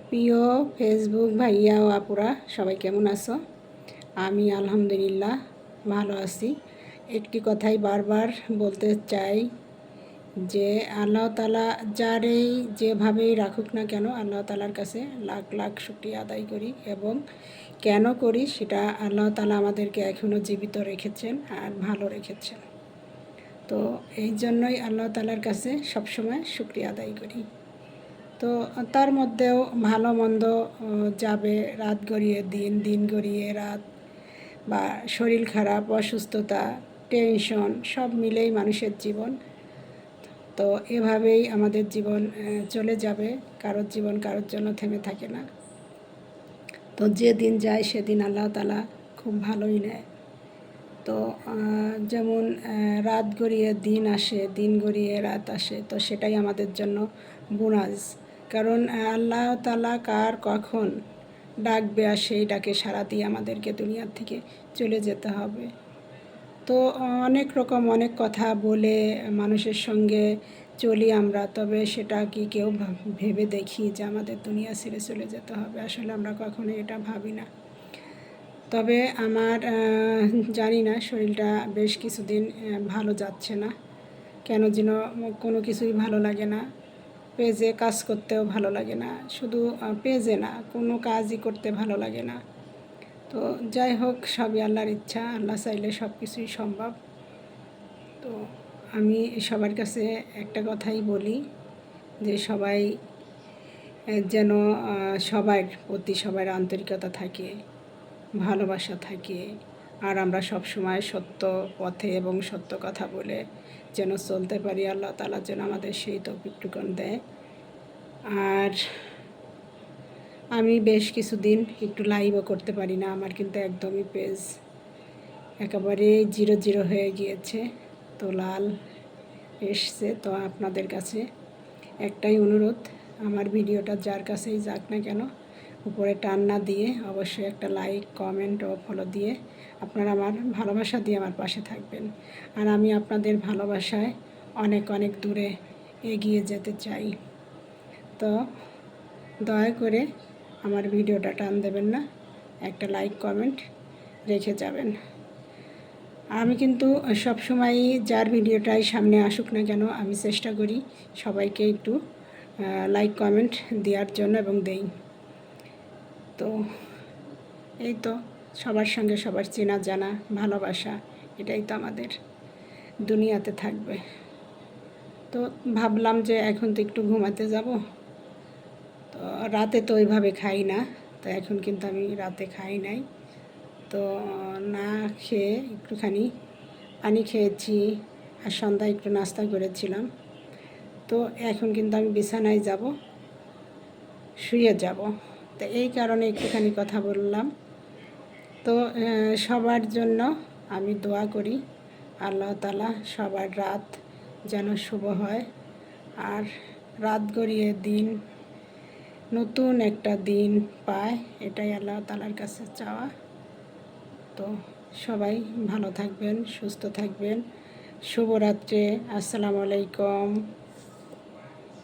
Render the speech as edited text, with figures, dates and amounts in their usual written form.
প্রিয় ফেসবুক ভাইয়া ও আপুরা সবাই কেমন আছো? আমি আলহামদুলিল্লাহ ভালো আছি। একটি কথাই বারবার বলতে চাই যে আল্লাহ তাআলা যারেই যেভাবেই রাখুক না কেন, আল্লাহ তাআলার কাছে লাখ লাখ শুকরিয়া আদায় করি। এবং কেন করি সেটা আল্লাহ তাআলা আমাদেরকে এখনও জীবিত রেখেছেন আর ভালো রেখেছেন। তো এই জন্যই আল্লাহ তাআলার কাছে সবসময় শুকরিয়া আদায় করি। তো তার মধ্যেও ভালো মন্দ যাবে, রাত গড়িয়ে দিন, দিন গড়িয়ে রাত, বা শরীর খারাপ, অসুস্থতা, টেনশন সব মিলেই মানুষের জীবন। তো এভাবেই আমাদের জীবন চলে যাবে। কারোর জীবন কারোর জন্য থেমে থাকে না। তো যেদিন যায় সেদিন আল্লাহ তাআলা খুব ভালোই নেয়। তো যেমন রাত গড়িয়ে দিন আসে, দিন গড়িয়ে রাত আসে, তো সেটাই আমাদের জন্য বোনাস। কারণ আল্লাহ তাআলা কার কখন ডাকবে আর সেই ডাকে সাড়া দিয়ে আমাদেরকে দুনিয়ার থেকে চলে যেতে হবে। তো অনেক রকম অনেক কথা বলে মানুষের সঙ্গে চলি আমরা, তবে সেটা কি কেউ ভেবে দেখি যে আমাদের দুনিয়া ছেড়ে চলে যেতে হবে? আসলে আমরা কখনো এটা ভাবি না। তবে আমার জানি না, শরীরটা বেশ কিছুদিন ভালো যাচ্ছে না। কেন যেন কোনো কিছুই ভালো লাগে না। পেজে কাজ করতেও ভালো লাগে না। শুধু পেজে না, কোনো কাজই করতে ভালো লাগে না। তো যাই হোক, সবই আল্লাহর ইচ্ছা। আল্লাহ চাইলে সব কিছুই সম্ভব। তো আমি সবার কাছে একটা কথাই বলি যে সবাই যেন সবার প্রতি সবার আন্তরিকতা থাকে, ভালোবাসা থাকে, আর আমরা সব সময় সত্য পথে এবং সত্য কথা বলে যেন চলতে পারি। আল্লাহ তাআলা যেন আমাদের সেই তৌফিকটুকু দেয়। আর আমি বেশ কিছুদিন একটু লাইভও করতে পারি না। আমার কিন্তু একদমই পেজ একেবারে জিরো জিরো হয়ে গিয়েছে, তো লাল এসছে। তো আপনাদের কাছে একটাই অনুরোধ, আমার ভিডিওটা যার কাছেই যাক না কেন, উপরে টান না দিয়ে অবশ্যই একটা লাইক, কমেন্ট ও ফলো দিয়ে আপনারা আমার ভালোবাসা দিয়ে আমার পাশে থাকবেন। আর আমি আপনাদের ভালোবাসায় অনেক অনেক দূরে এগিয়ে যেতে চাই। তো দয়া করে আমার ভিডিওটা টান দেবেন না, একটা লাইক কমেন্ট রেখে যাবেন। আমি কিন্তু সবসময়ই যার ভিডিওটাই সামনে আসুক না কেন, আমি চেষ্টা করি সবাইকে একটু লাইক কমেন্ট দেওয়ার জন্য, এবং দেই। তো এই তো, সবার সঙ্গে সবার চেনা জানা, ভালোবাসা, এটাই তো আমাদের দুনিয়াতে থাকবে। তো ভাবলাম যে এখন তো একটু ঘুমাতে যাব। তো রাতে তো ওইভাবে খাই না, তো এখন কিন্তু আমি রাতে খাই নাই। তো না খেয়ে একটুখানি পানি খেয়েছি, আর সন্ধ্যায় একটু নাস্তা করেছিলাম। তো এখন কিন্তু আমি বিছানায় যাব, শুয়ে যাব। তো এই কারণে একটুখানি কথা বললাম। তো সবার জন্য আমি দোয়া করি আল্লাহ তাআলা সবার রাত যেন শুভ হয়, আর রাত গড়িয়ে দিন, নতুন একটা দিন পায়, এটাই আল্লাহ তাআলার কাছে চাওয়া। তো সবাই ভালো থাকবেন, সুস্থ থাকবেন। শুভরাত্রি। আসসালামু আলাইকুম।